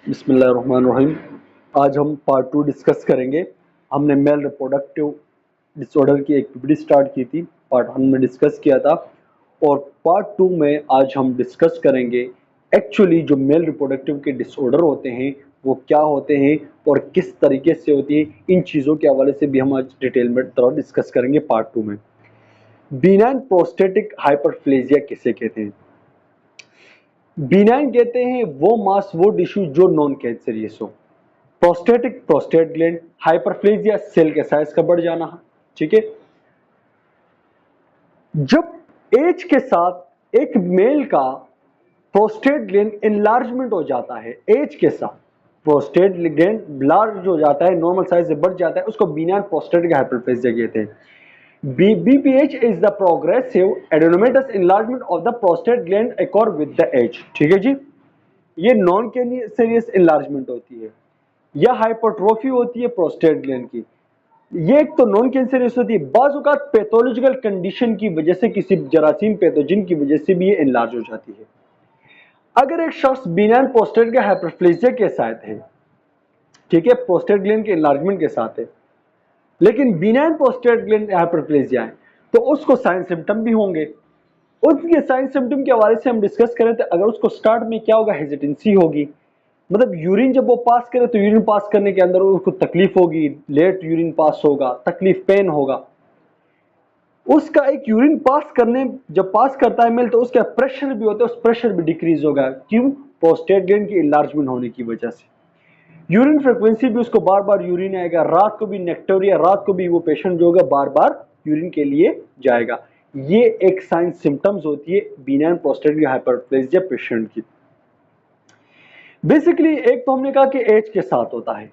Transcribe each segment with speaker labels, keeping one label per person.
Speaker 1: बिस्मिल्लाहिर्रहमानिर्रहीम। आज हम पार्ट 2 डिस्कस करेंगे। हमने मेल रिप्रोडक्टिव डिसऑर्डर की एक पीपीटी स्टार्ट की थी, पार्ट 1 में डिस्कस किया था, और पार्ट 2 में आज हम डिस्कस करेंगे एक्चुअली जो मेल रिप्रोडक्टिव के डिसऑर्डर होते हैं वो क्या होते हैं और किस तरीके से होती है। इन चीज़ों के हवाले से भी हम आज डिटेल में थोड़ा डिस्कस करेंगे पार्ट 2 में। बिनाइन प्रोस्टेटिक हाइपरप्लेजिया किसे कहते हैं? बिनाइन कहते हैं वो मास, वो टिश्यू जो नॉन कैंसरियस हो। Prostatic, prostate gland. Hyperplasia, cell के साइज का बढ़ जाना। ठीक है। जब एज के साथ एक मेल का प्रोस्टेट ग्लैंड इनलार्जमेंट हो जाता है, एज के साथ प्रोस्टेट ग्लैंड लार्ज हो जाता है, नॉर्मल साइज से बढ़ जाता है, उसको बिनाइन प्रोस्टेटिक हाइपरप्लेजिया कहते हैं। BPH is the progressive adenomatous enlargement of the prostate gland occur with the age। ठीक है जी। ये नॉन कैंसरियस इनलार्जमेंट होती है या हाइपरट्रोफी होती है प्रोस्टेट ग्लैंड की। ये एक तो नॉन कैंसरियस होती है, बाज़ औक़ात पैथोलॉजिकल कंडीशन की वजह से, किसी जरासीम पैथोजन की वजह से भी ये इनलार्ज हो जाती है। अगर एक शख्स बिनाइन प्रोस्टेट के हाइपरप्लेजिया के साथ है, ठीक है, प्रोस्टेट ग्लैंड के इनलार्जमेंट के साथ है, लेकिन बिनाइन प्रोस्टेट ग्लैंड हाइपरप्लेजिया है, तो उसको साइन सिम्टम भी होंगे। उसके साइन सिम्टम के हवाले से हम डिस्कस करें तो अगर उसको स्टार्ट में क्या होगा, हेजिटेंसी होगी, मतलब यूरिन जब वो पास करे तो यूरिन पास करने के अंदर उसको तकलीफ होगी, लेट यूरिन पास होगा, तकलीफ, पेन होगा। उसका एक यूरिन पास करने, जब पास करता है मेल, तो उसका प्रेशर भी होता है, उस प्रेशर भी डिक्रीज होगा। क्यों? प्रोस्टेट ग्लैंड की इनलार्जमेंट होने की वजह से। यूरिन फ्रीक्वेंसी भी, उसको बार बार यूरिन आएगा, रात को भी नेक्टोरिया, रात को भी वो पेशेंट जो होगा बार बार यूरिन के लिए जाएगा। ये एक साइन सिम्टम्स होती है बिनाइन प्रोस्टेट हाइपरप्लेजिया पेशेंट की। बेसिकली एक तो हमने कहा कि एज के साथ होता है।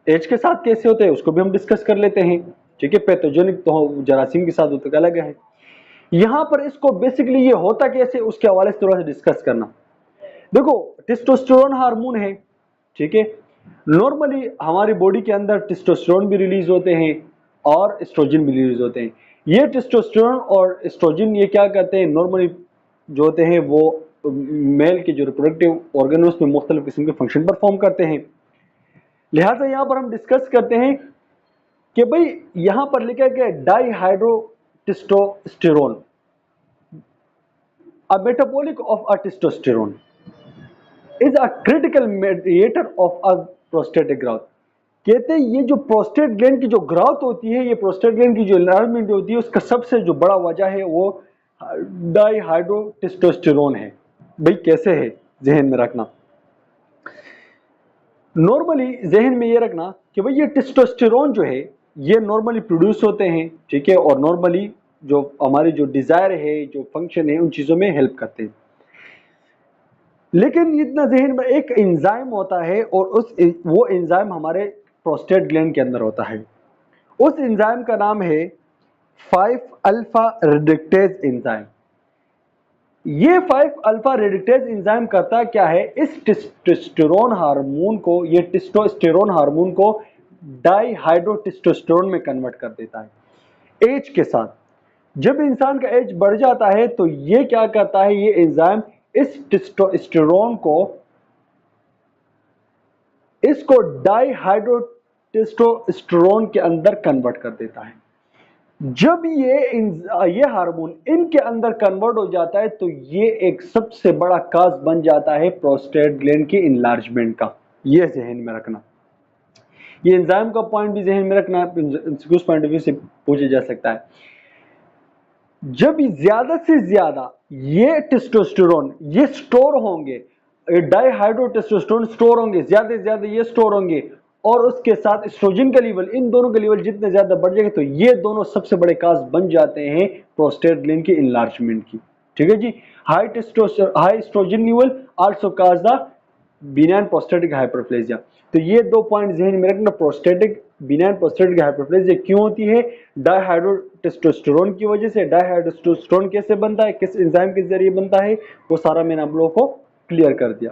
Speaker 1: एज के साथ कैसे होते हैं उसको भी हम डिस्कस कर लेते हैं। ठीक है, पैथोजेनिक तो जरासीम के साथ होता है, अलग है। यहां पर इसको बेसिकली ये होता कैसे, उसके हवाले से थोड़ा सा डिस्कस करना। देखो, टेस्टोस्टेरोन हार्मोन है, ठीक है। नॉर्मली हमारी बॉडी के अंदर टेस्टोस्टेरोन भी रिलीज होते हैं और एस्ट्रोजन भी रिलीज होते हैं। ये टेस्टोस्टेरोन और एस्ट्रोजन ये क्या करते हैं, नॉर्मली जो होते हैं वो मेल के जो रिप्रोडक्टिव ऑर्गन में मुख्तलिफ किस्म के फंक्शन परफॉर्म करते हैं। लिहाजा यहां पर हम डिस्कस करते हैं कि भाई यहां पर लिखा गया dihydrotestosterone, a metabolic of a testosterone is a critical mediator of a prostatic growth. कहते हैं ये जो प्रोस्टेट ग्लैंड की जो ग्रोथ होती है, ये प्रोस्टेट ग्लैंड की जो एनवायरमेंट होती है, उसका सबसे जो बड़ा वजह है वो डाईहाइड्रोटेस्टोस्टेरोन है। भाई कैसे है, जहन में रखना। नॉर्मली जहन में ये रखना कि भाई ये टेस्टोस्टेरोन जो है ये नॉर्मली प्रोड्यूस होते हैं, ठीक है, और नॉर्मली जो हमारी जो डिजायर है, जो फंक्शन है, उन चीजों में हेल्प करते हैं। लेकिन इतना जहन में एक एंजाइम होता है और वो एंजाइम हमारे प्रोस्टेट ग्लैंड के अंदर होता है। उस एंजाइम का नाम है 5 अल्फा रिडक्टेज एंजाइम। ये 5 अल्फा रिडक्टेज एंजाइम करता क्या है, इस टेस्टोस्टेरोन हार्मोन को, ये टेस्टोस्टेरोन हार्मोन को डाईहाइड्रोटेस्टोस्टेरोन में कन्वर्ट कर देता है एज के साथ। जब इंसान का एज बढ़ जाता है तो ये क्या करता है, ये एंजाइम इस टेस्टोस्टेरोन को, इसको डाईहाइड्रोटेस्टोस्टेरोन के अंदर कन्वर्ट कर देता है। जब ये हार्मोन इनके अंदर कन्वर्ट हो जाता है तो ये एक सबसे बड़ा काज बन जाता है प्रोस्टेट ग्लैंड के इनलार्जमेंट का। ये जहन में रखना, ये एंजाइम का पॉइंट भी जहन में रखना, उस पॉइंट ऑफ व्यू से पूछा जा सकता है। जब ज्यादा से ज्यादा ये टेस्टोस्टेरोन ये स्टोर होंगे, डाईहाइड्रोटेस्टोस्टेरोन स्टोर होंगे, ज्यादा से ज्यादा ये स्टोर होंगे, और उसके साथ एस्ट्रोजन का लेवल, इन दोनों का लेवल जितने ज्यादा बढ़ जाएगा तो ये दोनों सबसे बड़े काज बन जाते हैं प्रोस्टेट ग्लैंड के इनलार्जमेंट की। ठीक है जी। High estrogen level also cause the benign prostatic hyperplasia. तो ये दो पॉइंट जहन में रखना। प्रोस्टेटिक, बिनाइन प्रोस्टेटिक हाइपरप्लेजिया क्यों होती है? डाईहाइड्रोटेस्टोस्टेरोन की वजह से। डाईहाइड्रोटेस्टोस्टेरोन कैसे बनता है, किस एंजाइम के जरिए बनता है, वो सारा मैंने आप लोगों को क्लियर कर दिया।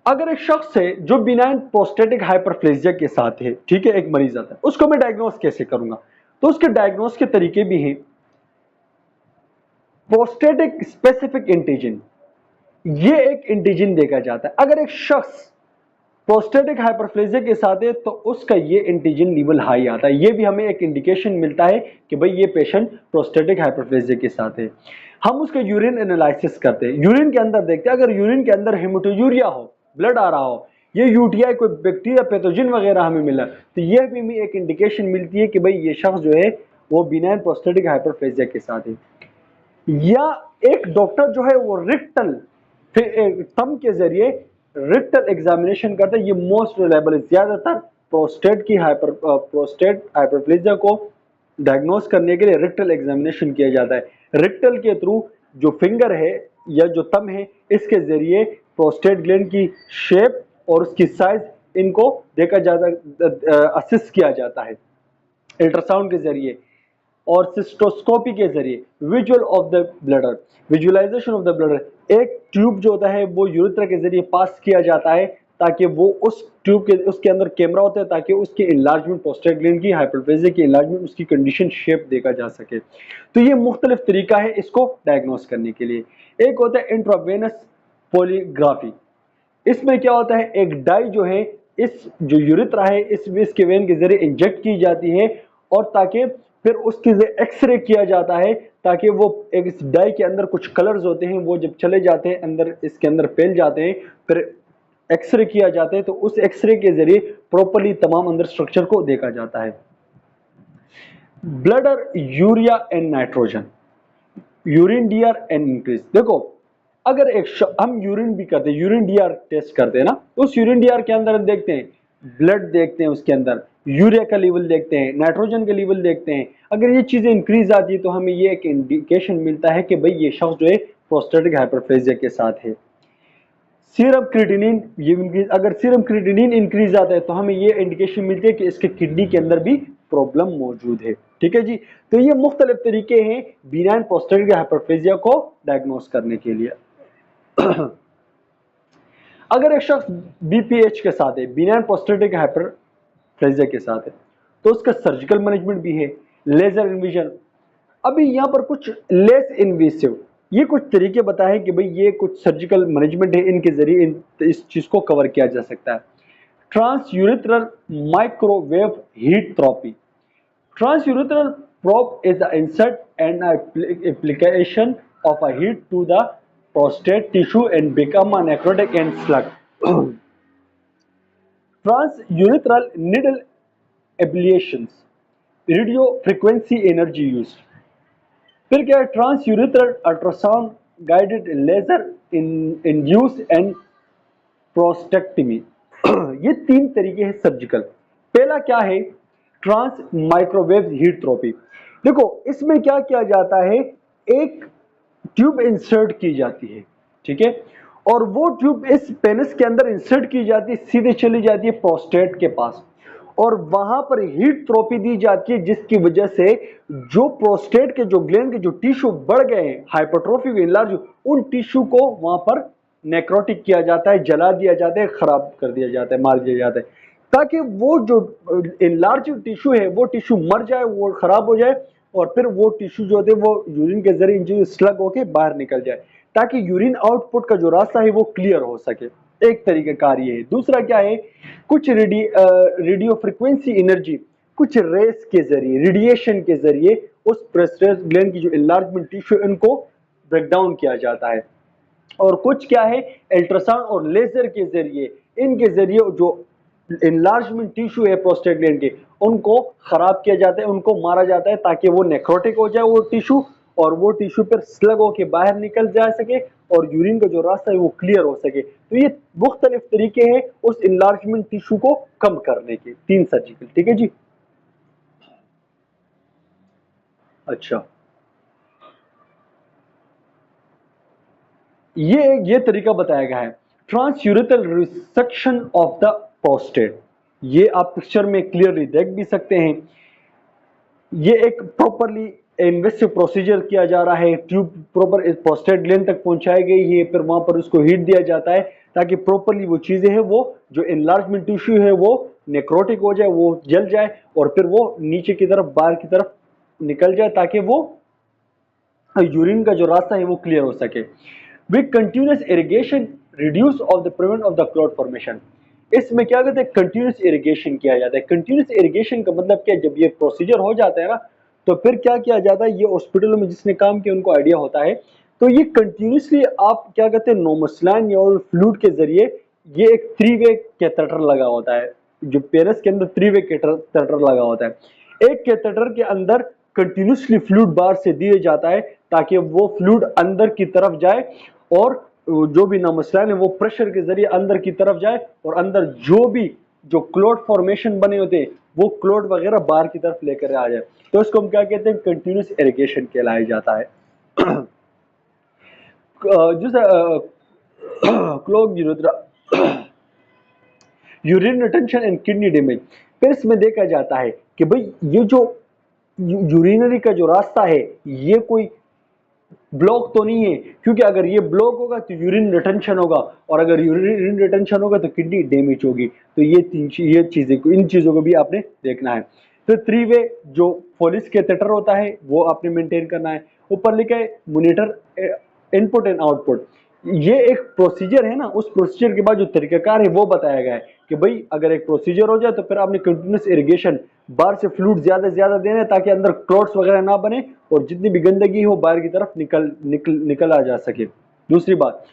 Speaker 1: अगर एक शख्स है जो बिनाइन प्रोस्टेटिक हाइपरप्लेजिया के साथ है, ठीक है, एक मरीज आता है, उसको मैं डायग्नोस कैसे करूंगा? तो उसके डायग्नोस के तरीके भी हैं। प्रोस्टेटिक स्पेसिफिक एंटीजन, ये एक एंटीजन देखा जाता है। अगर एक शख्स प्रोस्टेटिक हाइपरप्लेजिया के साथ है तो उसका ये एंटीजन लेवल हाई आता है। ये भी हमें एक इंडिकेशन मिलता है कि भाई ये पेशेंट प्रोस्टेटिक हाइपरप्लेजिया के साथ है। हम उसका यूरिन एनालिसिस करते हैं, यूरिन के अंदर देखते हैं, अगर यूरिन के अंदर हेमाटोयूरिया हो, ब्लड आ रहा हो, ये यूटीआई कोई बैक्टीरिया पैथोजन वगैरह हमें मिला, तो ये भी हमें एक इंडिकेशन मिलती है कि भाई ये शख्स जो है वो बिनाइन प्रोस्टेटिक हाइपरप्लेजिया के साथ है। या एक डॉक्टर जो है वो रिक्टल थंब के जरिए रिक्टल एग्जामिनेशन करता है। ये मोस्ट रिलायबल है। ज्यादातर प्रोस्टेट हाइपरप्लेजिया को डायग्नोस करने के लिए रिक्टल एग्जामिनेशन किया जाता है। रिक्टल के थ्रू जो फिंगर है या जो थंब है, इसके जरिए प्रोस्टेट ग्लैंड की शेप और उसकी साइज इनको देखा जाता, असिस्ट किया जाता है अल्ट्रासाउंड के जरिए और सिस्टोस्कोपी के जरिए। Visual of the bladder, visualization of the bladder, एक ट्यूब जो होता है वो यूरेथ्रा के जरिए पास किया जाता है ताकि वो उस ट्यूब के उसके अंदर कैमरा होता है ताकि उसकी इनलार्जमेंट, प्रोस्टेट ग्लैंड की हाइपरप्लेजिया की इनलार्जमेंट, उसकी कंडीशन, शेप देखा जा सके। तो ये मुख्तलिफ तरीका है इसको डायग्नोस करने के लिए। एक होता है इंट्रावेनस पोलिग्राफी। इसमें क्या होता है, एक डाई जो है इस जो यूरेथ्रा है इसके वेन के जरिए इंजेक्ट की जाती है और ताकि फिर उसके एक्सरे किया जाता है ताकि वो एक इस डाई के अंदर कुछ कलर्स होते हैं वो जब चले जाते हैं अंदर, इसके अंदर फैल जाते हैं, फिर एक्सरे किया जाता है तो उस एक्सरे के जरिए प्रॉपर्ली तमाम अंदर स्ट्रक्चर को देखा जाता है। Bladder urea and nitrogen, urine D R and increase. देखो अगर हम यूरिन भी करते हैं, यूरिन डीआर टेस्ट करते हैं ना, तो उस यूरिन डीआर के अंदर देखते हैं ब्लड, देखते हैं उसके अंदर यूरिया का लेवल देखते हैं, नाइट्रोजन का लेवल देखते हैं। अगर ये चीजें इंक्रीज आती है तो हमें ये एक इंडिकेशन मिलता है कि भाई ये शख्स जो है प्रोस्टेटिक हाइपरप्लेजिया के साथ है। सीरम क्रिएटिनिन, ये इंक्रीज, अगर सीरम क्रिएटिनिन इंक्रीज आता है तो हमें ये इंडिकेशन मिलती है कि इसके किडनी के अंदर भी प्रॉब्लम मौजूद है। ठीक है जी। तो ये मुख्तलिफ तरीके हैं बिनाइन प्रोस्टेटिक हाइपरप्लेजिया को डायग्नोस करने के लिए। अगर एक शख्स बीपीएच के साथ है, बिनाइन प्रोस्टेटिक हाइपरप्लेजिया के साथ है, तो उसका सर्जिकल मैनेजमेंट भी है, लेजर इन्विजन। अभी यहां पर कुछ लेस इन्वेसिव ये कुछ तरीके बताए कि भाई ये कुछ सर्जिकल मैनेजमेंट है, इनके जरिए इस चीज को कवर किया जा सकता है। Transurethral microwave heat therapy. Transurethral probe is the insert and application of a heat to the prostate tissue and become a necrotic and slug. Transurethral needle ablations, radio frequency energy used. फिर क्या है, transurethral ultrasound guided laser induce and prostatectomy. ये तीन तरीके हैं surgical. पहला क्या है, ट्रांस माइक्रोवेव हीट थेरेपी। देखो इसमें क्या किया जाता है, एक ट्यूब इंसर्ट की जाती है, ठीक है, और वो ट्यूब इस पेनिस के अंदर इंसर्ट की जाती है, सीधे चली जाती है प्रोस्टेट के पास और वहां पर हीट थेरेपी दी जाती है जिसकी वजह से जो प्रोस्टेट के जो ग्लैंड के जो टिश्यू बढ़ गए हैं, हाइपरट्रोफी इनलार्ज, उन टिश्यू को वहां पर नेक्रोटिक किया जाता है, जला दिया जाता है, खराब कर दिया जाता है, मार दिया जाता है, ताकि वो जो इनलार्ज टिश्यू है वो टिश्यू मर जाए, वो खराब हो जाए और फिर वो टिश्यू जो होते हैं वो यूरिन के जरिए स्लग होके बाहर निकल जाए ताकि यूरिन आउटपुट का जो रास्ता है वो क्लियर हो सके। एक तरीका कार ये है। दूसरा क्या है, कुछ रेडियो फ्रिक्वेंसी एनर्जी, कुछ रेस के जरिए, रेडिएशन के जरिए उस प्रोस्टेट ग्लैंड की जो इनलार्जमेंट टिश्यू इनको ब्रेक डाउन किया जाता है। और कुछ क्या है, अल्ट्रासाउंड और लेजर के जरिए, इनके जरिए जो इनलार्जमेंट टिश्यू है प्रोस्टेट ग्लैंड के उनको खराब किया जाता है, उनको मारा जाता है ताकि वो नेक्रोटिक हो जाए वो टिश्यू और वो टिश्यू पर स्लग होके बाहर निकल जा सके और यूरिन का जो रास्ता है वो क्लियर हो सके। तो ये मुख्तलिफ तरीके हैं उस इनलार्जमेंट टिश्यू को कम करने के, तीन सर्जिकल। ठीक है जी। अच्छा, ये तरीका बताया गया है, transurethral resection of the prostate. ये आप पिक्चर में क्लियरली देख भी सकते हैं। ये एक प्रॉपरली इन्वेसिव प्रोसीजर किया जा रहा है, ट्यूब प्रॉपर प्रोस्टेट ग्लैंड तक पहुंचाई गई है, फिर वहां पर उसको हीट दिया जाता है ताकि प्रॉपरली वो चीजें हैं वो जो इनलार्जमेंट टिश्यू है वो नेक्रोटिक हो जाए, वो जल जाए और फिर वो नीचे की तरफ, बाहर की तरफ निकल जाए ताकि वो यूरिन का जो रास्ता है वो क्लियर हो सके। With continuous irrigation reduce of the prevent of the clot formation. इसमें क्या कहते हैं, कंटिन्यूस इरिगेशन किया जाता है। कंटिन्यूस इरिगेशन का मतलब क्या है, जब ये प्रोसीजर हो जाता है ना तो फिर क्या किया जाता है, ये हॉस्पिटलों में जिसने काम किया उनको आइडिया होता है, तो ये कंटिन्यूसली आप क्या कहते हैं नोमोस्लाइन या फ्लूइड के जरिए, ये एक 3 वे कैथेटर लगा होता है, जो पेनिस के अंदर 3 वे कैथेटर लगा होता है। एक कैथेटर के अंदर कंटिन्यूसली फ्लूइड बाहर से दिया जाता है ताकि वो फ्लूइड अंदर की तरफ जाए और जो भी नोमोस्लाइन है वो प्रेशर के जरिए अंदर की तरफ जाए और अंदर जो क्लॉट फॉर्मेशन बने होते हैं वो क्लॉट वगैरह बाहर की तरफ लेकर आ जाए, तो इसको हम क्या कहते हैं, कंटिन्यूस इरिगेशन कहलाया जाता है। Clog urine retention and kidney damage. फिर इसमें देखा जाता है कि भाई ये जो यूरिनरी का जो रास्ता है ये कोई ब्लॉक तो नहीं है, क्योंकि अगर ये ब्लॉक होगा तो यूरिन रिटेंशन होगा और अगर यूरिन रिटेंशन होगा तो किडनी डैमेज होगी। तो ये चीजें, इन चीजों को भी आपने देखना है। तो 3 वे जो फोलिस कैथेटर होता है वो आपने मेंटेन करना है। ऊपर लिखा है मॉनिटर इनपुट एंड आउटपुट। ये एक प्रोसीजर है ना, उस प्रोसीजर के बाद जो तरीकाकार है वो बताया गया है कि भाई अगर एक प्रोसीजर हो जाए तो फिर आपने कंटिन्यूस इरिगेशन, बाहर से फ्लूइड ज्यादा से ज्यादा देना है ताकि अंदर क्लॉट्स वगैरह ना बने और जितनी भी गंदगी हो बाहर की तरफ निकल आ जा सके। दूसरी बात,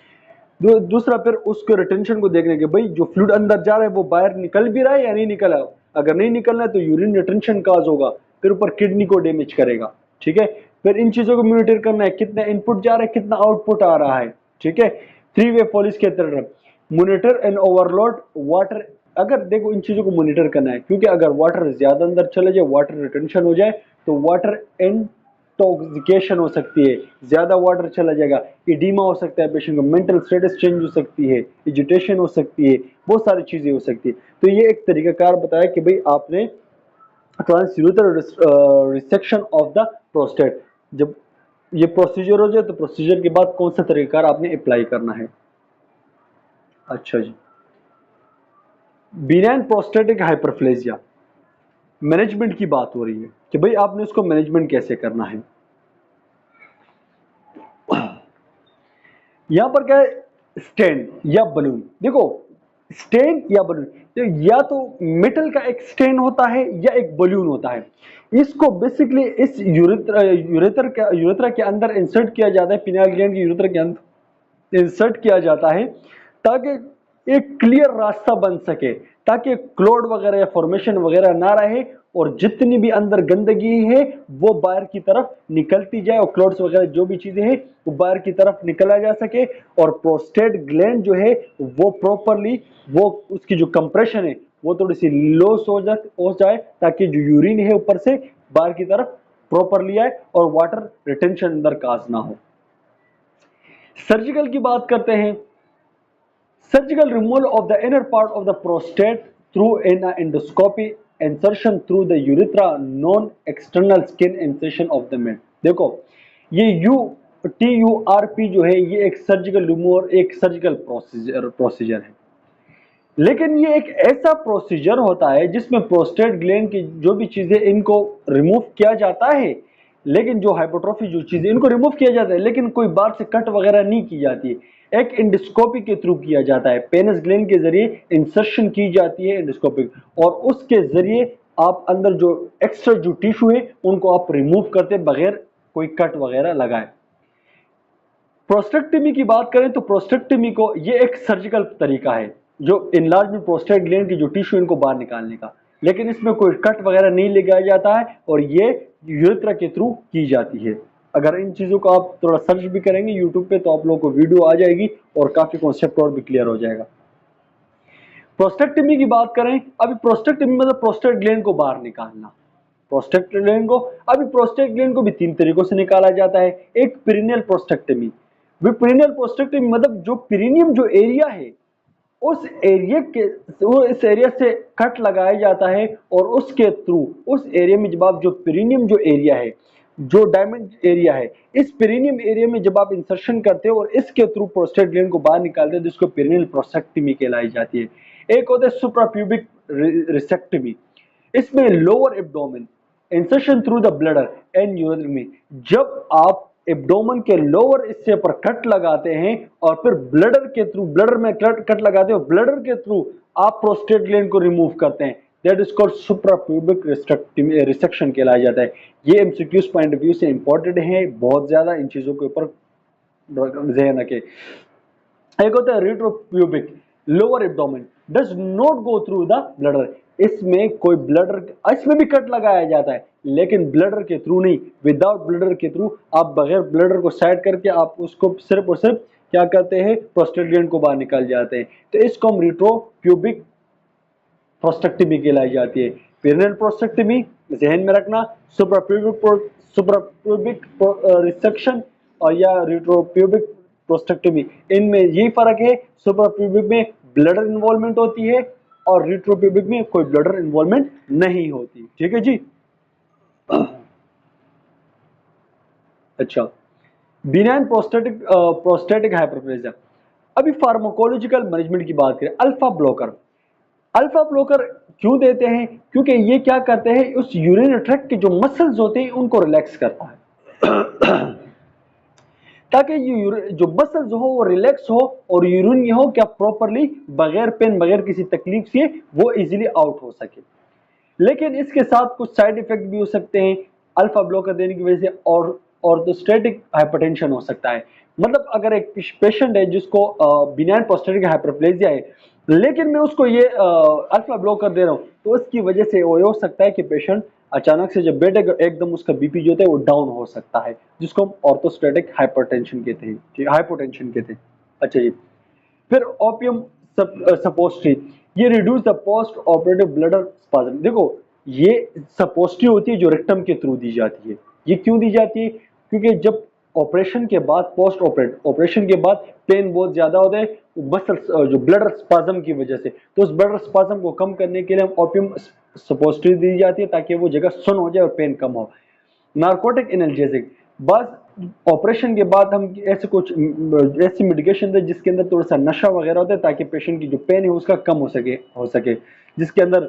Speaker 1: दूसरा फिर उसके रिटेंशन को देखने के, भाई जो फ्लूइड अंदर जा रहा है वो बाहर निकल भी रहा है या नहीं निकल रहा है। अगर नहीं निकलना है तो यूरिन रिटेंशन काज होगा, फिर ऊपर किडनी को डैमेज करेगा। ठीक है, फिर इन चीजों को मॉनिटर करना है, कितना इनपुट जा रहा है कितना आउटपुट आ रहा है। ठीक है, 3 वे पॉलिश के तरह मॉनिटर एंड ओवरलोड वाटर। अगर देखो इन चीजों को मॉनिटर करना है क्योंकि अगर वाटर ज्यादा अंदर चले जाए, वाटर रिटेंशन हो जाए तो वाटर इंटॉक्सिकेशन हो सकती है, ज्यादा वाटर चला जाएगा, इडीमा हो सकता है पेशेंट को, मेंटल स्टेटस चेंज हो सकती है, एजिटेशन हो सकती है, बहुत सारी चीजें हो सकती है। तो ये एक तरीकाकार बताया कि भाई आपने transurethral resection of the prostate, जब ये प्रोसीजर हो जाए तो प्रोसीजर के बाद कौन सा तरीकाकार आपने अप्लाई करना है। अच्छा जी, बिनाइन प्रोस्टेटिक हाइपरप्लेजिया, मैनेजमेंट की बात हो रही है कि भाई आपने उसको मैनेजमेंट कैसे करना है। यहां पर क्या है, स्टेन या बलून। देखो स्टेन या बलून, तो या तो मेटल का एक स्टेन होता है या एक बलून होता है। इसको बेसिकली इस यूरेथ्रा के अंदर इंसर्ट किया जाता है, पिनियल ग्लैंड की यूरेथ्रा के अंदर इंसर्ट किया जाता है ताकि एक क्लियर रास्ता बन सके, ताकि क्लॉट वगैरह या फॉर्मेशन वगैरह ना रहे और जितनी भी अंदर गंदगी है वो बाहर की तरफ निकलती जाए और क्लॉट्स वगैरह जो भी चीजें हैं वो बाहर की तरफ निकला जा सके और प्रोस्टेट ग्लैंड जो है वो प्रॉपरली, वो उसकी जो कंप्रेशन है वो थोड़ी सी लॉस हो जाए ताकि जो यूरिन है ऊपर से बाहर की तरफ प्रॉपरली आए और वाटर रिटेंशन अंदर काज ना हो। सर्जिकल की बात करते हैं। Surgical removal of the inner part of the prostate through an endoscopy insertion through the urethra non external skin incision of the male। देखो ये TURP जो है ये एक सर्जिकल रिमूवल, एक सर्जिकल प्रोसीजर है, लेकिन ये एक ऐसा प्रोसीजर होता है जिसमें प्रोस्टेट ग्लैंड की जो भी चीजें इनको रिमूव किया जाता है, लेकिन जो हाइपोट्रोफी जो चीजें इनको रिमूव किया जाता है लेकिन कोई बाहर से कट वगैरह नहीं की जाती है, एक एंडोस्कोपी के थ्रू किया जाता है, पेनिस ग्लैंड के जरिए इंसर्शन की जाती है एंडोस्कोपिक, और उसके जरिए आप अंदर जो एक्स्ट्रा जो टिश्यू है उनको आप रिमूव करते बगैर कोई कट वगैरह लगाए। प्रोस्टेक्टमी की बात करें तो प्रोस्टेक्टमी को ये एक सर्जिकल तरीका है जो इनलार्जमेंट प्रोस्टेट ग्लैंड की जो टिश्यू इनको बाहर निकालने का, लेकिन इसमें कोई कट वगैरह नहीं लगाया जाता है और ये यूरेथ्रा के थ्रू की जाती है। अगर इन चीजों को आप थोड़ा सर्च भी करेंगे यूट्यूब पे तो आप लोगों को वीडियो आ जाएगी और काफी कॉन्सेप्ट और भी क्लियर हो जाएगा। प्रोस्टेक्टमी की बात करें, अभी प्रोस्टेक्टमी मतलब प्रोस्टेट ग्लैंड को बाहर निकालना। प्रोस्टेट ग्लैंड को, अभी प्रोस्टेट ग्लैंड को भी 3 तरीकों से निकाला जाता है। एक पेरिनियल प्रोस्टेक्टमी, पेरिनियल प्रोस्टेक्टमी मतलब जो पेरिनियम जो एरिया है उस एरिया से कट लगाया जाता है और उसके थ्रू उस एरिया में जब आप जो पेरिनियम जो एरिया है, जो डायमंड एरिया है, इस पेरिनियम एरिया में जब आप इंसर्शन करते हो और इसके थ्रू प्रोस्टेट ग्लैंड को बाहर निकालते हो तो इसको पेरिनियल प्रोस्टेक्टमी कहलाई जाती है। एक होता है सुप्राप्यूबिक रिसेक्टमी, इसमें lower abdomen insertion through the bladder and यूरेथ्रमी, जब आप एब्डोमेन के लोअर हिस्से पर कट लगाते हैं और फिर ब्लडर के थ्रू, ब्लडर में कट लगाते हैं और ब्लडर के थ्रू आप प्रोस्टेट ग्लैंड को रिमूव करते हैं, that is called suprapubic resection कहलाया जाता है। ये एमसीक्यूज पॉइंट ऑफ व्यू से इंपॉर्टेंट है, बहुत ज्यादा इन चीजों के ऊपर ध्यान रखें। एक होता है retropubic, lower abdomen does not go through the bladder, इसमें कोई ब्लडर, इसमें भी कट लगाया जाता है लेकिन ब्लडर के थ्रू नहीं, विदाउट ब्लडर के थ्रू आप बगैर ब्लडर को साइड करके आप उसको सिर्फ और सिर्फ क्या करते हैं, प्रोस्टेट ग्लैंड को बाहर निकाल जाते हैं, तो इसको हम रेट्रोप्यूबिक प्रोस्टेक्टमी कहलाई जाती है। पेरिनेल प्रोस्टेक्टमी जहन में रखना, सुप्राप्यूबिक रिसेक्शन और या रेट्रोप्यूबिक प्रोस्टेक्टमी, इनमें यही फर्क है, सुप्राप्यूबिक में ब्लडर इन्वॉल्वमेंट होती है और रेट्रोप्यूबिक में कोई ब्लडर इन्वॉल्वमेंट नहीं होती। ठीक है जी। अच्छा, बिनाइन प्रोस्टेटिक हाइपरप्लेजिया। अभी फार्माकोलॉजिकल मैनेजमेंट की बात करें, अल्फा ब्लॉकर, अल्फा ब्लॉकर क्यों देते हैं, क्योंकि ये क्या करते हैं, उस यूरिनरी ट्रैक्ट के जो मसल्स होते हैं उनको रिलैक्स करता है ताकि ये जो मसल्स हो वो रिलैक्स हो और यूरिन ये हो क्या प्रॉपरली बगैर पेन बगैर किसी तकलीफ से वो इजीली आउट हो सके। लेकिन इसके साथ कुछ साइड इफेक्ट भी हो सकते हैं अल्फा ब्लॉकर देने की वजह से, और ऑर्थोस्टैटिक हाइपरटेंशन हो सकता है। मतलब अगर एक पेशेंट है जिसको बिनाइन प्रोस्टेटिक हाइपरप्लेजिया है लेकिन मैं उसको ये अल्फा ब्लॉकर दे रहा हूँ तो उसकी वजह से वो हो सकता है कि पेशेंट अचानक से जब बैठेगा एकदम उसका बीपी जो होता है वो डाउन हो सकता है, जिसको हम ऑर्थोस्टैटिक हाइपरटेंशन कहते हैं, हाइपोटेंशन कहते हैं। अच्छा जी, फिर ओपियम सपोस्ट्री, ये reduce the post operative bladder spasm. देखो ये सपोस्ट्री होती है जो रेक्टम के थ्रू दी जाती है। ये क्यों दी जाती है, क्योंकि जब ऑपरेशन के बाद, पोस्ट ऑपरेशन के बाद पेन बहुत ज्यादा होता है मसल जो ब्लडर स्पाज्म की वजह से, तो उस ब्लडर स्पाज्म को कम करने के लिए हम ओपियम सपोस्ट्री दी जाती है ताकि वो जगह सुन हो जाए और पेन कम हो। नार्कोटिक एनाल्जेसिक, बस ऑपरेशन के बाद हम ऐसे कुछ ऐसी मेडिकेशन दे जिसके अंदर थोड़ा सा नशा वगैरह होता है ताकि पेशेंट की जो पेन है उसका कम हो सके, जिसके अंदर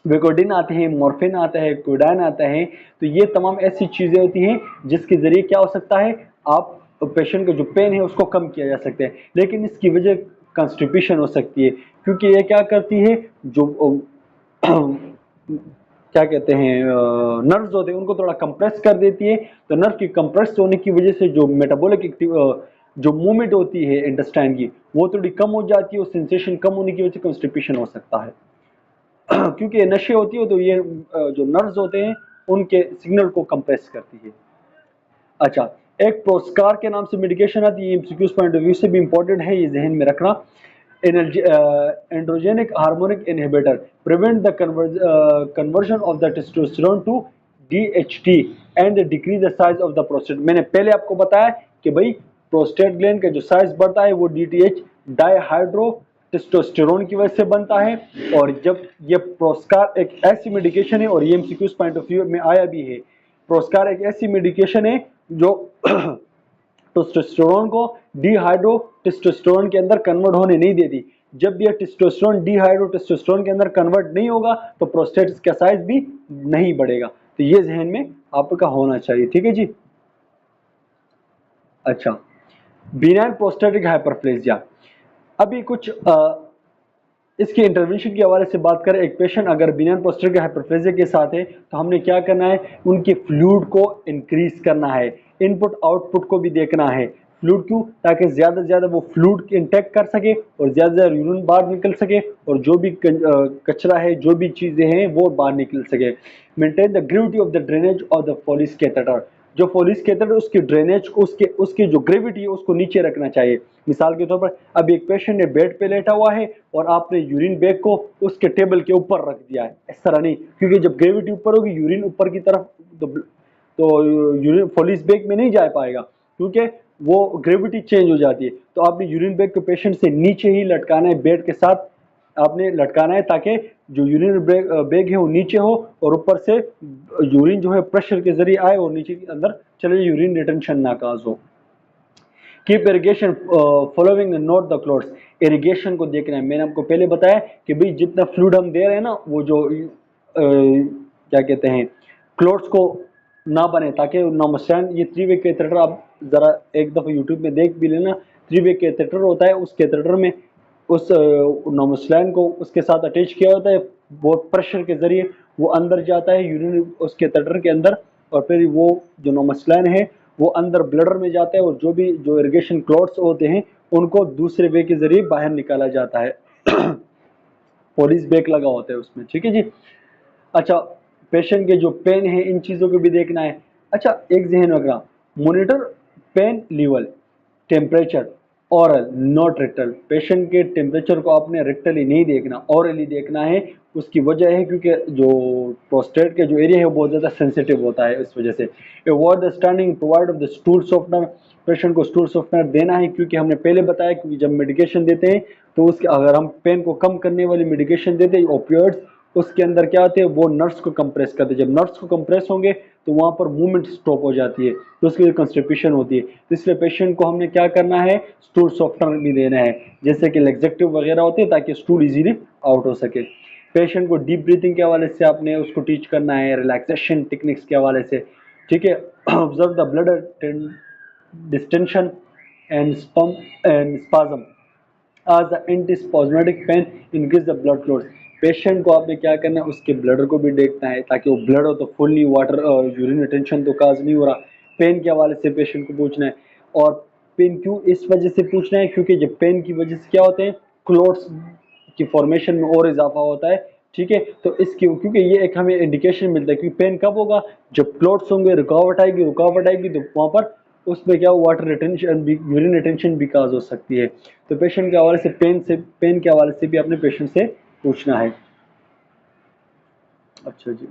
Speaker 1: वेकोडिन आते हैं, मॉर्फिन आता है, कोडाइन आता है। तो ये तमाम ऐसी चीजें होती हैं जिसके जरिए क्या हो सकता है, आप पेशेंट का जो पेन है उसको कम किया जा सकता है। लेकिन इसकी वजह कॉन्स्टिपेशन हो सकती है क्योंकि ये क्या करती है, जो क्या कहते हैं नर्व्स होते हैं उनको थोड़ा कंप्रेस कर देती है। तो नर्व की कंप्रेस होने की वजह से जो मेटाबॉलिक जो मूवमेंट होती है इंटेस्टाइन की वो थोड़ी कम हो जाती है और सेंसेशन कम होने की वजह से कॉन्स्टिपेशन हो सकता है क्योंकि ये नशे होती है तो ये जो नर्व्स होते हैं उनके सिग्नल को कंप्रेस करती है। अच्छा, एक प्रोस्कार के नाम से मेडिकेशन आती है, एमसीक्यूज पॉइंट ऑफ व्यू से भी इंपॉर्टेंट है, ये जहन में रखना। Androgenic hormonic inhibitor prevent the conversion of the testosterone to DHT and decrease the size of the prostate. मैंने पहले आपको बताया कि भाई प्रोस्टेट ग्लैंड का जो साइज बढ़ता है वो DTH डाइहाइड्रो टेस्टोस्टेरोन की वजह से बनता है। और जब ये प्रोस्कार एक ऐसी मेडिकेशन है, और ये एमसीक्यूज पॉइंट ऑफ व्यू में आया भी है, प्रोस्कार एक ऐसी मेडिकेशन है जो टेस्टोस्टेरोन को डिहाइड्रो टेस्टोस्टेरोन के अंदर कन्वर्ट होने नहीं देती। जब यह टेस्टोस्टेरोन डिहाइड्रो टेस्टोस्टेरोन के अंदर कन्वर्ट नहीं होगा तो प्रोस्टेट का साइज भी नहीं बढ़ेगा। तो ये जहन में आपका होना चाहिए। ठीक है जी। अच्छा, बिनाइन प्रोस्टेटिक हाइपरप्लेजिया, अभी कुछ इसके इंटरवेंशन के हवाले से बात करें। एक पेशेंट अगर बिनाइन प्रोस्टेटिक हाइपरप्लेजिया के साथ है तो हमने क्या करना है, उनके फ्लूइड को इंक्रीज करना है, इनपुट आउटपुट को भी देखना है। फ्लूइड क्यों, ताकि ज्यादा से ज्यादा वो फ्लूइड इंटेक कर सके और ज्यादा से ज्यादा यूरिन बाहर निकल सके और जो भी कचरा है, जो भी चीजें हैं वो बाहर निकल सके। Maintain the gravity of the drainage of the Foley's catheter, जो फोलिस कैथेटर उसकी ड्रेनेज को उसकी जो ग्रेविटी है उसको नीचे रखना चाहिए। मिसाल के तौर पर अब एक पेशेंट ने बेड पे लेटा हुआ है और आपने यूरिन बैग को उसके टेबल के ऊपर रख दिया है, इस तरह नहीं, क्योंकि जब ग्रेविटी ऊपर होगी यूरिन ऊपर की तरफ तो यूरिन फोलिस बैग में नहीं जा पाएगा क्योंकि वो ग्रेविटी चेंज हो जाती है। तो आपने यूरिन बैग को पेशेंट से नीचे ही लटकाना है, बेड के साथ आपने लटकाना है ताकि जो यूरिन बैग है वो नीचे हो और ऊपर से यूरिन जो है प्रेशर के जरिए आए और नीचे के अंदर चले, यूरिन रिटेंशन ना काज हो। Keep irrigation following note the clots, irrigation को देखना है। मैंने आपको पहले बताया कि भाई जितना फ्लूइड हम दे रहे हैं ना, वो जो क्या कहते हैं क्लोट्स को ना बने, ताकि नॉर्मोस्लैन, ये 3-वे कैथेटर आप ज़रा एक दफ़ा यूट्यूब में देख भी लेना। 3-वे कैथेटर होता है, उस कैथेटर में उस नॉर्मोस्लैन को उसके साथ अटैच किया होता है, वो प्रेशर के ज़रिए वो अंदर जाता है यूरिन उस कैथेटर के अंदर, और फिर वो जो नॉर्मोस्लैन है वो अंदर ब्लडर में जाता है, और जो इरिगेशन क्लॉट्स होते हैं उनको दूसरे वे के ज़रिए बाहर निकाला जाता है। पुलिस बैग लगा होता है उसमें, ठीक है जी। अच्छा, पेशेंट के जो पेन है इन चीज़ों को भी देखना है। अच्छा, एक जहन रखना, monitor pain level, temperature, oral not rectal. Patient के टेम्परेचर को आपने रेक्टली नहीं देखना, ऑरली देखना है। उसकी वजह है क्योंकि जो प्रोस्टेट के जो एरिया है वो बहुत ज़्यादा सेंसिटिव होता है, इस वजह से। Avoid the standing, provide of the stool softener. Patient को स्टूल सॉफ्टनर देना है, क्योंकि हमने पहले बताया कि जब मेडिकेशन देते हैं तो उसके अगर हम पेन को कम करने वाली मेडिकेशन देते हैं ओपियोइड्स, उसके अंदर क्या होते हैं, वो नर्व्स को कंप्रेस करते हैं। जब नर्व्स को कंप्रेस होंगे तो वहां पर मूवमेंट स्टॉप हो जाती है, तो उसके लिए कंस्टिपेशन होती है। तो इसलिए पेशेंट को हमने क्या करना है, स्टूल सॉफ्टनर भी देना है, जैसे कि लेक्सेटिव वगैरह होते हैं, ताकि स्टूल इजीली आउट हो सके। पेशेंट को डीप ब्रीथिंग के हवाले से आपने उसको टीच करना है, रिलैक्सेशन टेक्निक्स के हवाले से, ठीक है। Observe the blood distension and spasm as the antispasmodic pain increase the blood flow। Patient को आपने क्या करना है, उसके ब्लडर को भी देखना है, ताकि वो ब्लड हो तो फुल्ली वाटर यूरिन रिटेंशन तो काज नहीं हो रहा। पेन के हवाले से पेशेंट को पूछना है। और पेन क्यों इस वजह से पूछना है, क्योंकि जब पेन की वजह से क्या होते हैं, क्लोट्स की फॉर्मेशन में और इजाफा होता है, ठीक है। तो इसकी क्योंकि ये एक हमें इंडिकेशन मिलता है, क्योंकि पेन कब होगा, जब क्लोट्स होंगे, रुकावट आएगी तो वहाँ पर उसमें क्या वाटर रिटेंशन भी, यूरिन रिटेंशन भी काज हो सकती है। तो पेशेंट के हवाले से पेन के हवाले से भी अपने पेशेंट से पूछना है। अच्छा जी,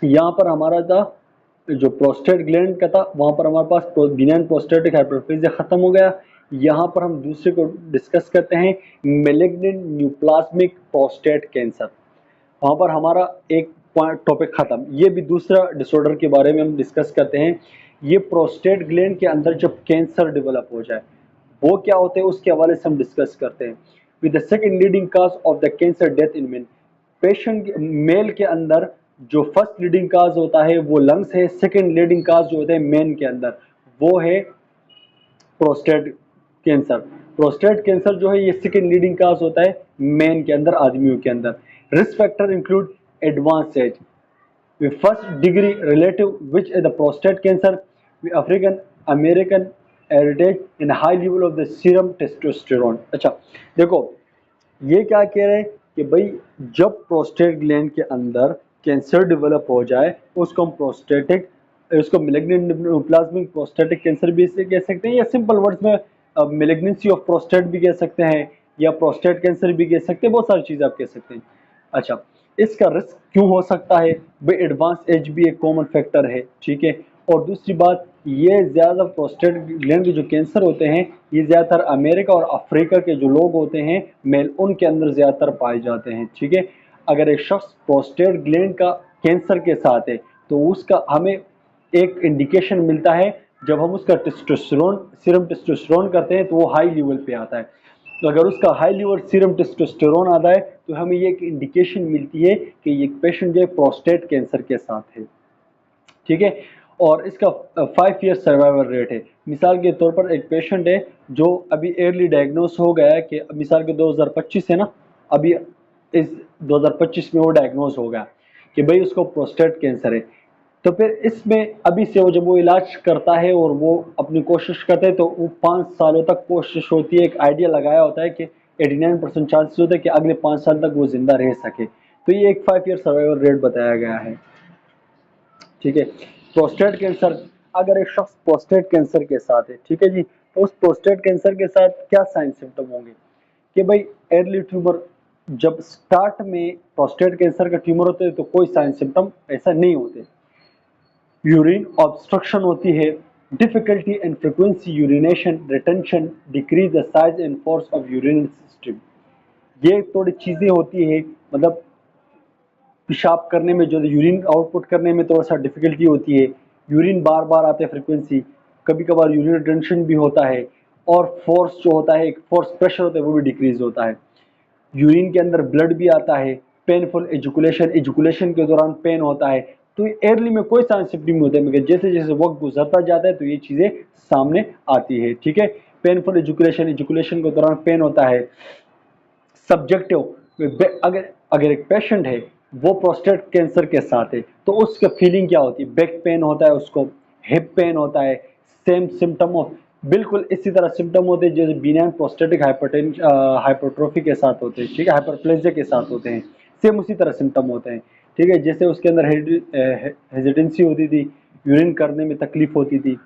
Speaker 1: यहाँ पर हमारा था जो प्रोस्टेट ग्लैंड का था, वहाँ पर हमारे पास बिनाइन प्रोस्टेटिक हाइपरप्लेजिया खत्म हो गया। यहाँ पर हम दूसरे को डिस्कस करते हैं, मेलिग्नेंट न्यूप्लाज्मिक प्रोस्टेट कैंसर। वहाँ पर हमारा एक पॉइंट टॉपिक खत्म। ये भी दूसरा डिसऑर्डर के बारे में हम डिस्कस करते हैं। ये प्रोस्टेट ग्लैंड के अंदर जब कैंसर डेवलप हो जाए वो क्या होते हैं, उसके हवाले से हम डिस्कस करते हैं। With the second leading cause of the cancer death in men. Patient male के अंदर जो फर्स्ट लीडिंग काज होता है वो लंग्स है, सेकंड लीडिंग काज जो होता है मेन के अंदर वो है प्रोस्टेट कैंसर। प्रोस्टेट कैंसर जो है ये सेकंड लीडिंग काज होता है मेन के अंदर, आदमियों के अंदर। Risk factor include advance age, with first degree relative which is the prostate cancer, with African American heritage and high level of the serum testosterone। अच्छा देखो, ये क्या कह रहे हैं कि भाई जब प्रोस्टेट ग्लैंड के अंदर कैंसर डेवलप हो जाए उसको हम उसको मेलिग्नेंट न्यूप्लाज्मिक प्रोस्टेटिक कैंसर भी इसे कह सकते हैं, या सिंपल वर्ड्स में मेलिग्नेंसी ऑफ प्रोस्टेट भी कह सकते हैं, या प्रोस्टेट कैंसर भी कह सकते हैं, बहुत सारी चीज़ आप कह सकते हैं। अच्छा, इसका रिस्क क्यों हो सकता है भाई, एडवांस एज भी एक कॉमन फैक्टर है, ठीक है। और दूसरी बात, ये ज़्यादा प्रोस्टेट ग्लैंड के जो कैंसर होते हैं ये ज़्यादातर अमेरिका और अफ्रीका के जो लोग होते हैं मेल, उनके अंदर ज़्यादातर पाए जाते हैं, ठीक है। अगर एक शख्स प्रोस्टेट ग्लैंड का कैंसर के साथ है तो उसका हमें एक इंडिकेशन मिलता है, जब हम उसका टेस्टोस्टेरोन, सीरम टेस्टोस्टेरोन करते हैं तो वो हाई लेवल पे आता है। तो अगर उसका हाई लेवल सीरम टेस्टोस्टेरोन आता है तो हमें ये एक इंडिकेशन मिलती है कि ये पेशेंट जो है प्रोस्टेट कैंसर के साथ है, ठीक है। और इसका 5 ईयर सर्वाइवल रेट है। मिसाल के तौर पर एक पेशेंट है जो अभी एयरली डायग्नोस हो गया है, कि मिसाल के 2025 है ना, अभी इस 2025 में वो डायग्नोस हो गया कि भाई उसको प्रोस्टेट कैंसर है। तो फिर इसमें अभी से वो जब वो इलाज करता है और वो अपनी कोशिश करते हैं तो वो 5 सालों तक कोशिश होती है, एक आइडिया लगाया होता है कि 89% चांसेस होते हैं कि अगले 5 साल तक वो जिंदा रह सके। तो ये एक 5 ईयर सर्वाइवल रेट बताया गया है, ठीक है। प्रोस्टेट कैंसर, अगर एक शख्स प्रोस्टेट कैंसर के साथ है, ठीक है जी, तो उस प्रोस्टेट कैंसर के साथ क्या साइन सिम्टम होंगे कि भाई एर्ली ट्यूमर, जब स्टार्ट में प्रोस्टेट कैंसर का ट्यूमर होते हैं तो कोई साइन सिम्टम ऐसा नहीं होते। यूरिन ऑब्स्ट्रक्शन होती है, difficulty and frequency urination, retention, decrease the size and force of urine system. ये थोड़ी चीजें होती है, मतलब पेशाब करने में, जो यूरिन आउटपुट करने में थोड़ा सा डिफिकल्टी होती है, यूरिन बार बार आते हैं, फ्रीक्वेंसी, कभी कभार यूरिन रिटेंशन भी होता है, और फोर्स जो होता है, एक फोर्स प्रेशर होता है वो भी डिक्रीज होता है। यूरिन के अंदर ब्लड भी आता है, पेनफुल एजुकुलेशन, एजुकुलेशन के दौरान पेन होता है। तो एयरली में कोई साइन सिम्टम होते हैं, मगर जैसे जैसे वक्त गुजरता जाता है तो ये चीज़ें सामने आती है। ठीक है, पेनफुल एजुकुलेशन, एजुकुलेशन के दौरान पेन होता है। सब्जेक्टिव, अगर एक पेशेंट है वो प्रोस्टेट कैंसर के साथ है तो उसका फीलिंग क्या होती है, बैक पेन होता है उसको, हिप पेन होता है, सेम सिम्टम हो, बिल्कुल इसी तरह सिम्टम होते हैं जैसे बिनाइन प्रोस्टेटिक हाइपरट्रोफी के साथ होते हैं। ठीक है, हाइपरप्लेजिया के साथ होते हैं, सेम उसी तरह सिम्टम होते हैं। ठीक है, जैसे उसके अंदर हेजिटेंसी होती थी, यूरिन करने में तकलीफ होती थी,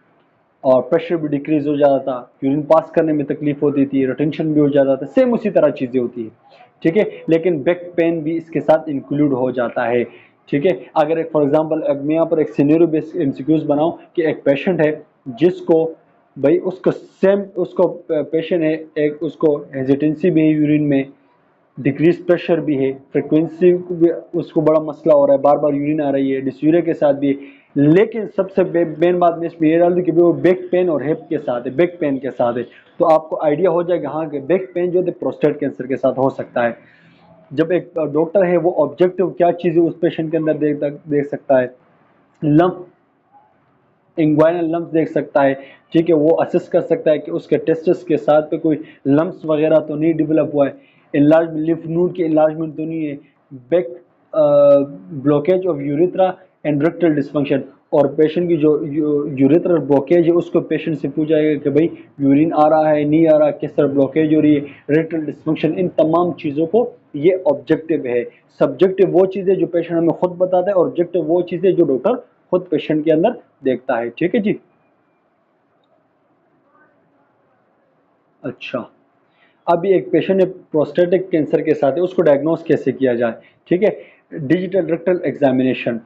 Speaker 1: और प्रेशर भी डिक्रीज हो जाता था, यूरिन पास करने में तकलीफ होती थी, रिटेंशन भी हो जाता था, सेम उसी तरह चीज़ें होती है। ठीक है, लेकिन बैक पेन भी इसके साथ इंक्लूड हो जाता है। ठीक है, अगर एक फॉर एग्जांपल मैं यहाँ पर एक सिनेरियो बेस्ड एमसीक्यूज बनाऊं कि एक पेशेंट है जिसको भाई उसको सेम उसको पेशेंट है, एक उसको हेजिटेंसी भी है यूरिन में, डिक्रीज प्रेशर भी है, फ्रिक्वेंसी भी उसको बड़ा मसला हो रहा है, बार बार यूरिन आ रही है, डिस्यूरिया के साथ भी है। लेकिन सबसे मेन बात मैं इसमें ये डाल दूँ कि वो बैक पेन और हिप के साथ है, बैक पेन के साथ है, तो आपको आइडिया हो जाएगा हाँ कि बैक पेन जो है प्रोस्टेट कैंसर के साथ हो सकता है। जब एक डॉक्टर है वो ऑब्जेक्टिव क्या चीज़ उस पेशेंट के अंदर देख सकता है, लंप, इंग्वाइनल लम्प्स देख सकता है। ठीक है, वो असेस कर सकता है कि उसके टेस्टिस के साथ पे कोई लम्प्स वगैरह तो नहीं डेवलप हुआ है, इनलार्ज लिम्फ नोड की इनलार्जमेंट तो नहीं है, back blockage of urethra and rectal dysfunction. और पेशेंट की जो यूरिथ्रल ब्लॉकेज है उसको पेशेंट से पूछा जाएगा कि भाई यूरिन आ रहा है नहीं आ रहा, किस तरह ब्लॉकेज हो रही है, रेक्टल डिस्फंक्शन, इन तमाम चीज़ों को ये ऑब्जेक्टिव है। सब्जेक्टिव वो चीज़ें जो पेशेंट हमें खुद बताता है, और ऑब्जेक्टिव वो चीज़ें जो डॉक्टर खुद पेशेंट के अंदर देखता है। ठीक है जी। अच्छा, अभी एक पेशेंट है प्रोस्टेटिक कैंसर के साथ है, उसको डायग्नोस कैसे किया जाए। ठीक है, डिजिटल रेक्टल एग्जामिनेशन,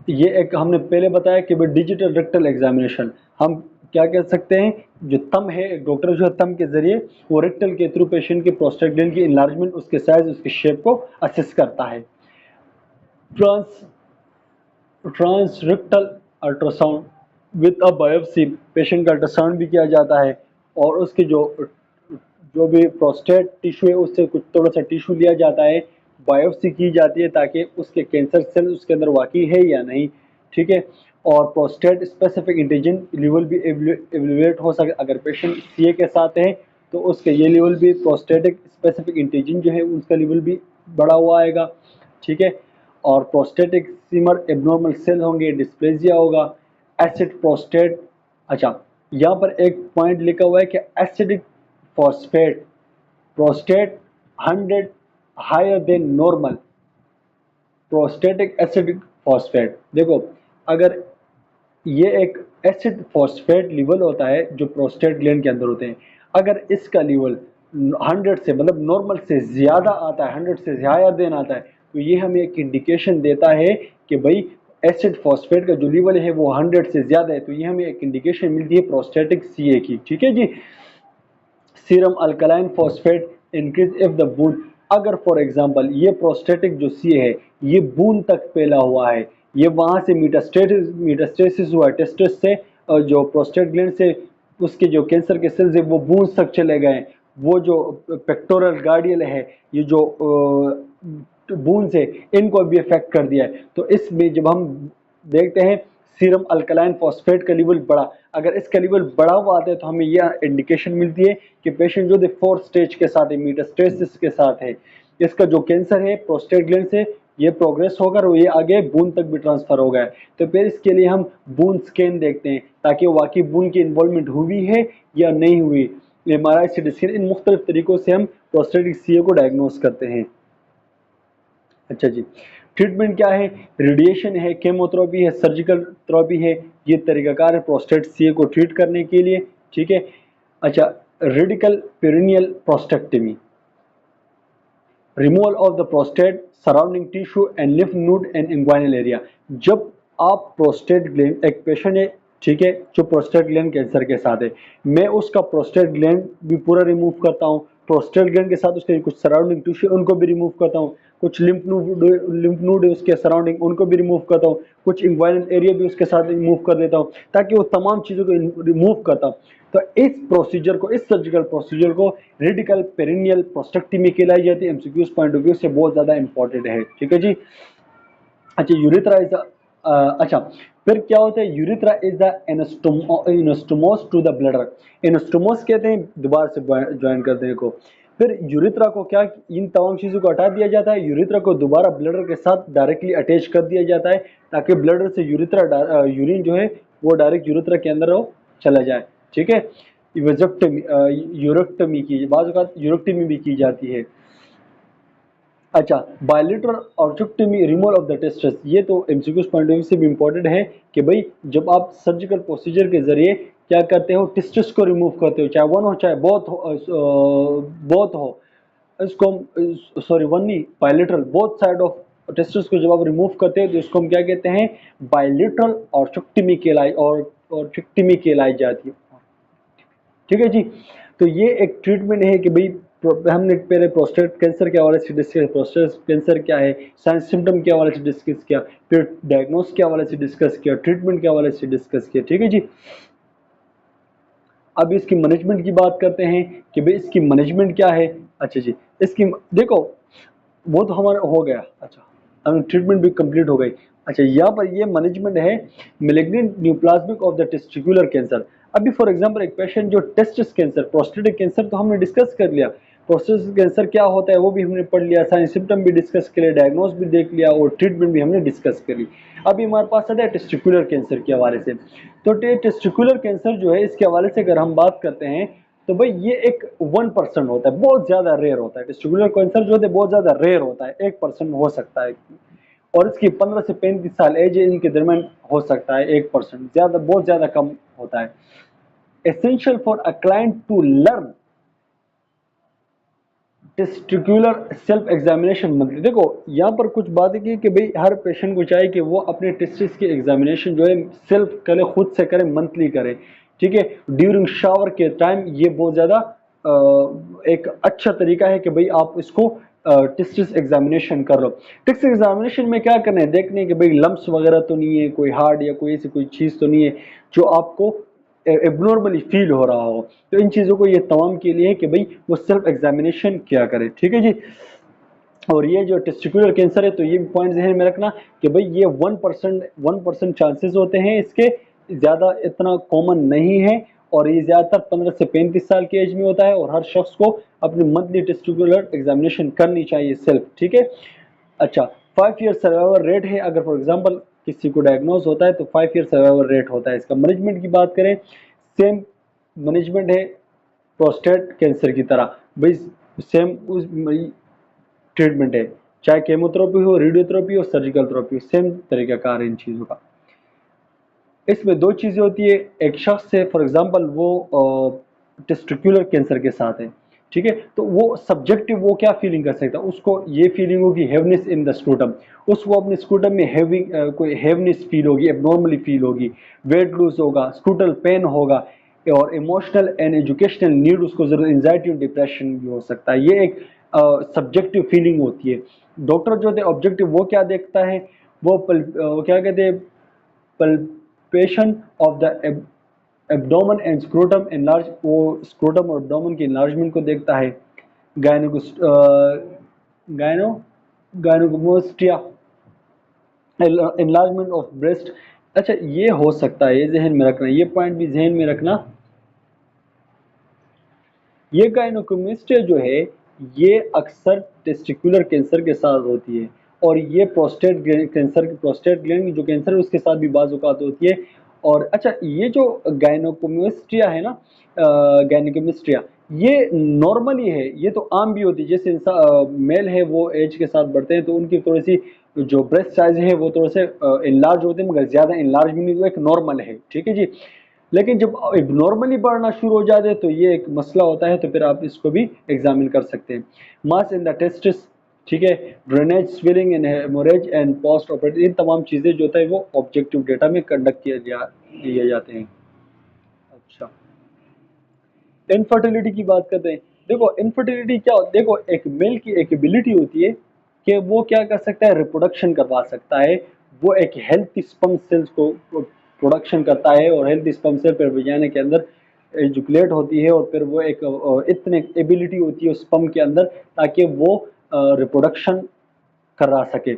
Speaker 1: ये एक हमने पहले बताया कि भाई डिजिटल रेक्टल एग्जामिनेशन हम क्या कह सकते हैं, जो थंब है, डॉक्टर जो है थंब के जरिए वो रेक्टल के थ्रू पेशेंट के प्रोस्टेट ग्लैंड की इनलार्जमेंट, उसके साइज, उसके शेप को असेस करता है। Trans transrectal ultrasound with a biopsy, patient का अल्ट्रासाउंड भी किया जाता है, और उसके जो जो भी प्रोस्टेट टिश्यू है उससे कुछ थोड़ा सा टिश्यू लिया जाता है, बायोप्सी की जाती है ताकि उसके कैंसर सेल उसके अंदर वाकई है या नहीं। ठीक है, और प्रोस्टेट स्पेसिफिक एंटीजन लेवल भी एवेल्युएट हो सके, अगर पेशेंट सीए के साथ है तो उसके ये लेवल भी, प्रोस्टेटिक स्पेसिफिक एंटीजन जो है उसका लेवल भी बढ़ा हुआ आएगा। ठीक है, और प्रोस्टेटिक सीमर एबनॉर्मल सेल होंगे, डिस्प्लेजिया होगा, एसिड प्रोस्टेट। अच्छा, यहाँ पर एक पॉइंट लिखा हुआ है कि acidic phosphate prostate 100 higher than normal, prostatic acidic phosphate. देखो, अगर ये एक एसिड फॉस्फेट लेवल होता है जो प्रोस्टेट ग्लैंड के अंदर होते हैं, अगर इसका लेवल 100 से मतलब नॉर्मल से ज़्यादा आता है, 100 से हायर देन आता है, तो ये हमें एक इंडिकेशन देता है कि भाई एसिड फॉस्फेट का जो लेवल है वो 100 से ज़्यादा है, तो ये हमें एक इंडिकेशन मिलती है प्रोस्टेटिक सीए की। ठीक है जी। Serum alkaline phosphate increase if the bone, अगर फॉर एग्जांपल ये प्रोस्टेटिक जो सी है ये बून तक फैला हुआ है, ये वहां से मीटास्टेसिस हुआ टेस्टिस से, और जो प्रोस्टेट ग्लैंड से उसके जो कैंसर के सेल्स है वो बून तक चले गए, वो जो पेक्टोरल गार्डियल है, ये जो बून से इनको भी इफेक्ट कर दिया है। तो इसमें जब हम देखते हैं सीरम अल्कलाइन फॉस्फेट का लेवल बढ़ा, अगर इसका लेवल बढ़ा हुआ आता है तो हमें यह इंडिकेशन मिलती है कि पेशेंट जो 4 स्टेज के साथ है, मेटास्टेसिस के साथ है, इसका जो कैंसर है प्रोस्टेट ग्लैंड से ये प्रोग्रेस होकर ये आगे बून तक भी ट्रांसफर हो गया है। तो फिर इसके लिए हम बून स्कैन देखते हैं ताकि वाकई बून की इन्वॉल्वमेंट हुई है या नहीं हुई, एमआरआई सीटी स्कैन, इन मुख्तलिफ तरीकों से हम प्रोस्टेटिक सीए को डायग्नोस करते हैं। अच्छा जी, ट्रीटमेंट क्या है, रेडिएशन है, केमोथेरेपी है, सर्जिकल थेरेपी है, ये तरीकाकार है प्रोस्टेट सीए को ट्रीट करने के लिए। ठीक है, अच्छा, radical perineal prostatectomy, removal of the prostate surrounding tissue and lymph node and inguinal area. जब आप प्रोस्टेट ग्लैंड, एक पेशेंट है ठीक है जो प्रोस्टेट ग्लैंड कैंसर के साथ है, मैं उसका प्रोस्टेट ग्लैंड भी पूरा रिमूव करता हूँ, प्रोस्टेट ग्लैंड के साथ उसके कुछ सराउंडिंग टिश्यू उनको भी रिमूव करता हूँ, कुछ लिम्फ नोड है उसके सराउंडिंग उनको भी रिमूव करता हूँ, कुछ इंग्वाइनल एरिया भी उसके साथ रिमूव कर देता हूँ, ताकि वो तमाम चीज़ों को रिमूव करता हूँ। तो इस प्रोसीजर को, इस सर्जिकल प्रोसीजर को रेडिकल पेरिनियल प्रोस्टेक्टमी कहलाई जाती है। एमसीक्यूज पॉइंट ऑफ व्यू से बहुत ज़्यादा इंपॉर्टेंट है, ठीक है जी। अच्छा, यूरिथ्रा इज अच्छा, फिर क्या होता है, urethra is the anastomose to the bladder. Anastomose कहते हैं, दोबारा से ज्वाइन करते हैं को। फिर यूरिथ्रा को क्या, इन तमाम चीज़ों को हटा दिया जाता है, यूरिथ्रा को दोबारा ब्लडर के साथ डायरेक्टली अटैच कर दिया जाता है, ताकि ब्लडर से यूरिथ्रा यूरिन जो है वो डायरेक्ट यूरिथ्रा के अंदर वो चला जाए, ठीक है। यूरेक्टमी की बात यूरेक्टमी भी की जाती है। अच्छा, bilateral orchiectomy, removal of the testis, ये तो एमसीक्यूज पॉइंट ऑफ व्यू से भी इंपॉर्टेंट है कि भाई जब आप सर्जिकल प्रोसीजर के जरिए क्या करते हो, टेस्टिस को रिमूव करते हो, चाहे वन हो चाहे बोथ हो, इसको सॉरी वन नहीं, bilateral, both side of testis को जब आप रिमूव करते हैं तो इसको हम क्या कहते हैं, बायलेटरल ऑर्चेक्टमी कहलाई जाती है, ठीक है जी। तो ये एक ट्रीटमेंट है कि भाई हमने पहले प्रोस्टेट कैंसर के हवाले से डिस्कस, प्रोस्टेट कैंसर क्या है, साइंस सिम्टम के हवाले से डिस्कस किया, फिर डायग्नोस के हवाले से डिस्कस किया, ट्रीटमेंट के हवाले से डिस्कस किया, ठीक है जी। अब इसकी मैनेजमेंट की बात करते हैं कि भाई इसकी मैनेजमेंट क्या है। अच्छा जी, इसकी देखो वो तो हमारा हो गया, अच्छा हमें ट्रीटमेंट भी कंप्लीट हो गई। अच्छा, यहाँ पर ये मैनेजमेंट है malignant neoplasmic of the testicular cancer. अभी फॉर एग्जांपल एक पेशेंट जो टेस्टिस कैंसर, प्रोस्टेटिक कैंसर तो हमने डिस्कस कर लिया, प्रोस्टेटिक कैंसर क्या होता है वो भी हमने पढ़ लिया, साइन सिम्टम भी डिस्कस कर लिया, डायग्नोस भी देख लिया और ट्रीटमेंट भी हमने डिस्कस कर ली। अभी हमारे पास आता है टेस्टिकुलर कैंसर के हवाले से। तो टेस्टिकुलर कैंसर जो है इसके हवाले से अगर हम बात करते हैं तो भाई ये एक 1% होता है, बहुत ज्यादा रेयर होता है। टेस्टिकुलर कैंसर जो है बहुत ज्यादा रेयर होता है, 1% हो सकता है, और इसकी 15 से 35 साल एज इनके दरमियान हो सकता है 1%, ज्यादा बहुत ज्यादा कम होता है। Essential for a client to learn testicular self examination monthly. देखो यहाँ पर कुछ बातें की कि भाई हर पेशेंट को चाहिए कि वो अपने टेस्टिस की एग्जामिनेशन जो है सेल्फ करे, खुद से करे, मंथली करे, ठीक है। ड्यूरिंग शावर के टाइम ये बहुत ज़्यादा एक अच्छा तरीका है कि भाई आप इसको टेस्टिस एग्जामिनेशन कर लो। टेस्ट एग्जामिनेशन में क्या करना है, देखने कि भाई लम्स वगैरह तो नहीं है, कोई हार्ड या कोई ऐसी कोई चीज़ तो नहीं है जो आपको एबनॉर्मली फील हो रहा हो। तो इन चीज़ों को ये तमाम के लिए है कि भाई वो सेल्फ एग्जामिनेशन क्या करे, ठीक है जी। और ये जो टेस्टिकुलर कैंसर है तो ये पॉइंट जहन में रखना कि भाई ये 1% चांसेस होते हैं इसके, ज़्यादा इतना कॉमन नहीं है, और ये ज़्यादातर 15 से 35 साल की एज में होता है, और हर शख्स को अपनी मंथली टेस्टिकुलर एग्जामिनेशन करनी चाहिए सेल्फ, ठीक है। अच्छा, 5 ईयर सर्वाइवल रेट है, अगर फॉर एग्जांपल किसी को डायग्नोज होता है तो 5 ईयर सर्वाइवल रेट होता है। इसका मैनेजमेंट की बात करें, सेम मैनेजमेंट है प्रोस्टेट कैंसर की तरह, भाई सेम उस ट्रीटमेंट है, चाहे केमोथेरेपी हो, रेडियोथेरेपी हो, सर्जिकल थेरेपी हो, सेम तरीका कार है इन चीज़ों का। इसमें दो चीज़ें होती है, एक शख्स है फॉर एग्जांपल वो टेस्टिकुलर कैंसर के साथ है, ठीक है, तो वो सब्जेक्टिव वो क्या फीलिंग कर सकता है, उसको ये फीलिंग होगी हैवनेस इन द स्क्रूटम, उसको अपने स्क्रूटम में हैविंग कोई हैवनेस फील होगी, एबनॉर्मली फील होगी, वेट लूज होगा, स्क्रूटल पेन होगा, और इमोशनल एंड एजुकेशनल नीड उसको जरूरत, एंजाइटी और डिप्रेशन भी हो सकता है। ये एक सब्जेक्टिव फीलिंग होती है। डॉक्टर जो है ऑब्जेक्टिव वो क्या देखता है, वो क्या कहते हैं, palpation of the abdomen and scrotum enlarge, वो स्क्रोटम और एब्डोमेन की एनलार्जमेंट को देखता है। गायनो गायनोकोमास्टिया, एनलार्जमेंट ऑफ ब्रेस्ट। अच्छा, ये हो सकता है, ये जहन में रखना, ये पॉइंट भी जहन में रखना। ये गायनोकोमास्टिया जो है ये अक्सर टेस्टिकुलर कैंसर के साथ होती है, और ये प्रोस्टेट कैंसर, प्रोस्टेट ग्लैंड जो कैंसर है उसके साथ भी बाज़ औक़ात होती है। और अच्छा, ये जो गायनोकोमास्टिया है ना, गायनोकोमास्टिया ये नॉर्मली है, ये तो आम भी होती है, जैसे इंसान मेल है वो एज के साथ बढ़ते हैं तो उनकी थोड़ी सी जो ब्रेस्ट साइज है वो थोड़े से इनलार्ज होते हैं, मगर ज़्यादा इनलार्ज भी नहीं, वो एक नॉर्मल है, ठीक है जी। लेकिन जब नॉर्मली बढ़ना शुरू हो जाते हैं तो ये एक मसला होता है, तो फिर आप इसको भी एग्जामिन कर सकते हैं। मास इन द टेस्टिस, ठीक है, drainage, swelling and haemorrhage and post operative, इन तमाम चीज़ें जो होता है वो ऑब्जेक्टिव डेटा में कंडक्ट किए जाते हैं। अच्छा, इनफर्टिलिटी की बात करते हैं। देखो इनफर्टिलिटी क्या होती है, देखो एक मेल की एक एबिलिटी होती है कि वो क्या कर सकता है, रिप्रोडक्शन करवा सकता है। वो एक हेल्थी स्पर्म सेल्स को प्रोडक्शन करता है और हेल्थी स्पर्म सेल फिर वजाना के अंदर एजुकुलेट होती है और फिर वो एक इतने एबिलिटी होती है उस स्पर्म के अंदर ताकि वो रिप्रोडक्शन करा सके।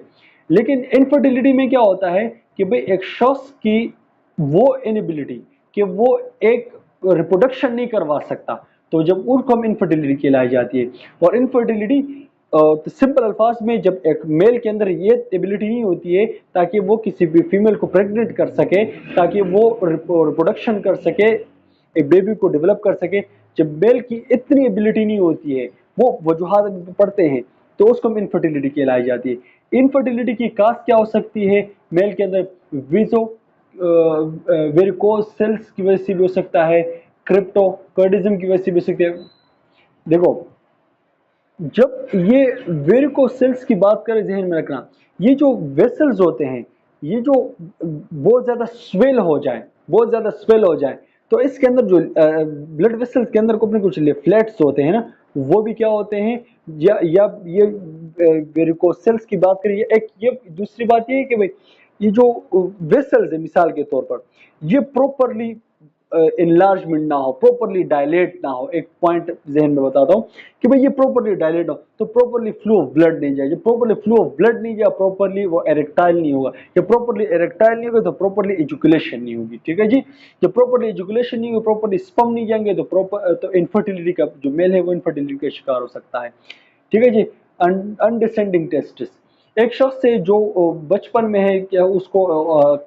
Speaker 1: लेकिन इनफर्टिलिटी में क्या होता है कि भाई एक शख्स की वो इनएबिलिटी कि वो एक रिप्रोडक्शन नहीं करवा सकता, तो जब उसको हम इनफर्टिलिटी कहलाई जाती है। और इनफर्टिलिटी तो सिंपल अल्फाज में जब एक मेल के अंदर ये एबिलिटी नहीं होती है ताकि वो किसी भी फीमेल को प्रेग्नेंट कर सके, ताकि वो रिप्रोडक्शन कर सके, एक बेबी को डेवलप कर सके, जब मेल की इतनी एबिलिटी नहीं होती है, वो वजूहात पढ़ते हैं, तो उसको हम इनफर्टिलिटी कहलाई जाती है। इनफर्टिलिटी की काज क्या हो सकती है, मेल के अंदर विजो वेरिकोज सेल्स की वजह से भी हो सकता है, क्रिप्टोकर्डिज्म की वजह से भी हो सकती है। देखो जब ये वेरिकोज सेल्स की बात करें, जहन में रखना, ये जो वेसल्स होते हैं, ये जो बहुत ज्यादा स्वेल हो जाए, बहुत ज्यादा स्वेल हो जाए, तो इसके अंदर जो ब्लड वेसल्स के अंदर को अपने कुछ लिफलेट्स होते हैं ना, वो भी क्या होते हैं, या ये वेरिकोज सेल्स की बात करें। एक ये दूसरी बात ये है कि भाई ये जो वेसल्स है मिसाल के तौर पर, ये प्रॉपरली इनलार्जमेंट ना हो, प्रॉपरली डायलेट ना हो। एक पॉइंट जहन में बताता हूँ कि भाई ये प्रॉपरली डायलेट हो तो प्रॉपरली फ्लो ऑफ ब्लड नहीं जाए, जब प्रॉपरली फ्लो ऑफ ब्लड नहीं जाए प्रॉपरली वो एरेक्टाइल नहीं होगा, जब प्रॉपरली एरेक्टाइल नहीं होगा तो प्रॉपरली एजुकुलेशन नहीं होगी। ठीक है जी, जब प्रॉपरली एजुकुलेशन नहीं होगी, प्रॉपरली स्पर्म नहीं जाएंगे तो प्रॉपर तो इनफर्टिलिटी का जो मेल है वो इनफर्टिलिटी का शिकार हो सकता है। ठीक है जी। अनडिसेंडिंग टेस्टिस, एक शख्स से जो बचपन में है क्या उसको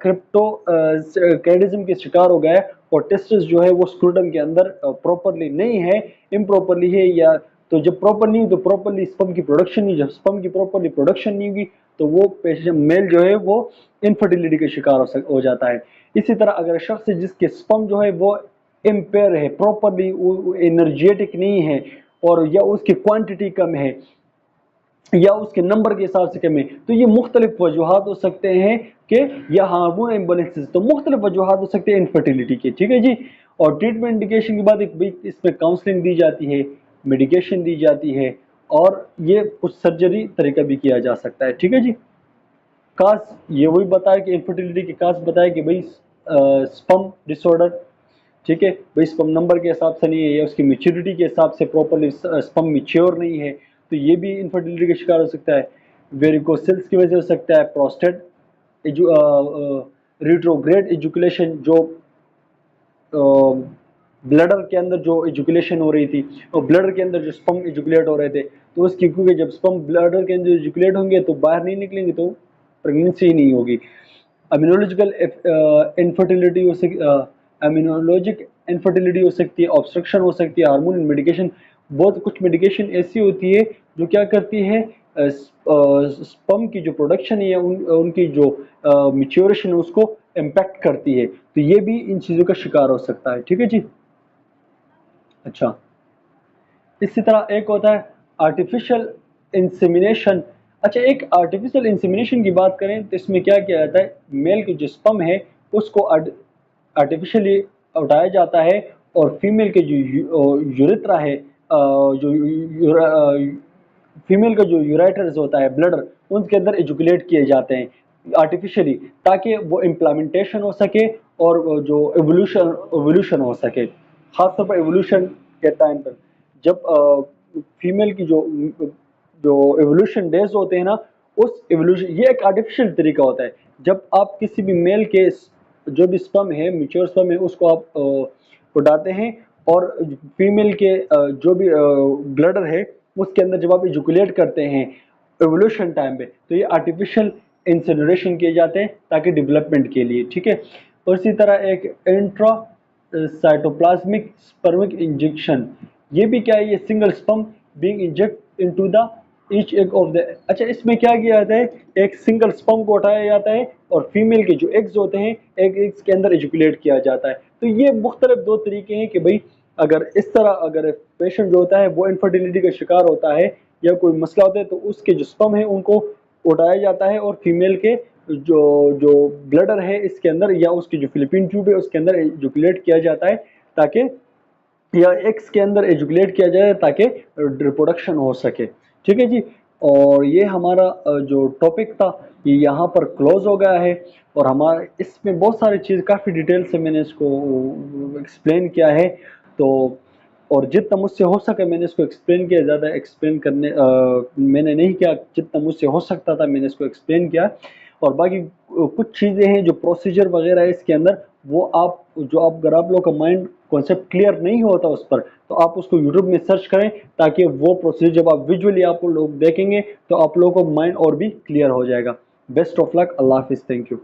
Speaker 1: क्रिप्टो कैडिज्म के शिकार हो गया है और टेस्टिस जो है वो स्क्रूटम के अंदर प्रॉपरली नहीं है, इम्प्रॉपरली है, या तो जब प्रॉपर नहीं तो प्रॉपरली स्पर्म की प्रोडक्शन नहीं, जब स्पर्म की प्रॉपरली प्रोडक्शन नहीं होगी तो वो पेशेंट मेल जो है वो इनफर्टिलिटी का शिकार हो जाता है। इसी तरह अगर शख्स है जिसके स्पर्म जो है वो इम्पेयर है, प्रॉपरली एनर्जेटिक नहीं है, और या उसकी क्वांटिटी कम है या उसके नंबर के हिसाब से कम है, तो ये मुख्तलिफ वजूहात हो सकते हैं कि या हार्मोन इम्बेलेंसेस, तो मुख्तलिफ वजूहात हो सकते हैं इनफर्टिलिटी के। ठीक है जी। और ट्रीटमेंट इंडिकेशन के बाद एक इसमें काउंसलिंग दी जाती है, मेडिकेशन दी जाती है, और ये कुछ सर्जरी तरीका भी किया जा सकता है। ठीक है जी। काज ये वही बताया कि इनफर्टिलिटी के काज बताया कि भाई स्पर्म डिसऑर्डर, ठीक है भाई स्पर्म नंबर के हिसाब से नहीं है या उसकी मेच्योरिटी के हिसाब से प्रॉपरली स्पर्म मैच्योर नहीं है, तो ये भी इनफर्टिलिटी का शिकार हो सकता है। वेरिकोसिल्स की वजह से हो सकता है, प्रोस्टेट रिट्रोग्रेड एजुकुलेशन, जो ब्लडर के अंदर जो एजुकुलेशन हो रही थी और ब्लडर के अंदर जो स्पर्म एजुकुलेट हो रहे थे, तो उसकी क्योंकि जब स्पर्म ब्लडर के अंदर एजुकुलेट होंगे तो बाहर नहीं निकलेंगे तो प्रेगनेंसी ही नहीं होगी। अम्यूनोलॉजिकल इनफर्टिलिटी हो सकती, अम्यूनोलॉजिक इनफर्टिलिटी हो सकती है, ऑब्स्ट्रक्शन हो सकती है, हार्मोन मेडिकेशन, बहुत कुछ मेडिकेशन ऐसी होती है जो क्या करती है स्पर्म की जो प्रोडक्शन है उनकी जो मिच्योरेशन है उसको इम्पैक्ट करती है, तो ये भी इन चीज़ों का शिकार हो सकता है। ठीक है जी। अच्छा, इसी तरह एक होता है आर्टिफिशियल इंसेमिनेशन। अच्छा, एक आर्टिफिशियल इंसेमिनेशन की बात करें तो इसमें क्या किया जाता है, मेल की जो स्पर्म है उसको आर्टिफिशियली उठाया जाता है और फीमेल के जो यूरेथ्रा है, जो फीमेल का जो यूराइटर्स होता है ब्लडर, उनके अंदर एजुकुलेट किए जाते हैं आर्टिफिशियली, ताकि वो इम्प्लामेंटेशन हो सके और जो एवोल्यूशन हो सके। खासतौर पर एवोल्यूशन के टाइम पर जब फीमेल की जो जो एवोल्यूशन डेज होते हैं ना, उस एवोल्यूशन, ये एक आर्टिफिशियल तरीका होता है। जब आप किसी भी मेल के जो भी स्पर्म है, मैच्योर स्पर्म है, उसको आप उठाते हैं और फीमेल के जो भी ब्लडर है उसके अंदर जब आप इजुकुलेट करते हैं एवोल्यूशन टाइम पे, तो ये आर्टिफिशियल इंसिनरेशन किए जाते हैं ताकि डेवलपमेंट के लिए। ठीक है। और इसी तरह एक इंट्रा साइटोप्लाज्मिक स्पर्मिक इंजेक्शन, ये भी क्या है, ये single sperm being inject into the each egg of the, अच्छा इसमें क्या किया जाता है, एक सिंगल स्पर्म को उठाया जाता है और फीमेल के जो एग्स होते हैं एग्स के अंदर एजुकुलेट किया जाता है। तो ये मुख्तलिफ दो तरीके हैं कि भाई अगर इस तरह अगर पेशेंट जो होता है वो इनफर्टिलिटी का शिकार होता है या कोई मसला होता है तो उसके जो स्पर्म है उनको उठाया जाता है और फीमेल के जो जो ब्लडर है इसके अंदर या उसकी जो फिलिपिन ट्यूब है उसके अंदर एजुकुलेट किया जाता है ताकि या एग्स के अंदर एजुकुलेट किया जाए ताकि रिप्रोडक्शन हो सके। ठीक है जी। और ये हमारा जो टॉपिक था ये यहाँ पर क्लोज हो गया है। और हमारा इसमें बहुत सारी चीज़ काफ़ी डिटेल से मैंने इसको एक्सप्लेन किया है। तो और जितना मुझसे हो सके मैंने इसको एक्सप्लेन किया, ज़्यादा एक्सप्लेन करने मैंने नहीं किया, जितना मुझसे हो सकता था मैंने इसको एक्सप्लेन किया। और बाकी कुछ चीज़ें हैं जो प्रोसीजर वगैरह है इसके अंदर, वो आप जो आप अगर आप लोग का माइंड कॉन्सेप्ट क्लियर नहीं होता उस पर, तो आप उसको यूट्यूब में सर्च करें, ताकि वो प्रोसीजर जब आप विजुअली आप लोग देखेंगे तो आप लोगों को माइंड और भी क्लियर हो जाएगा। बेस्ट ऑफ लक, अल्लाह हाफिज़, थैंक यू।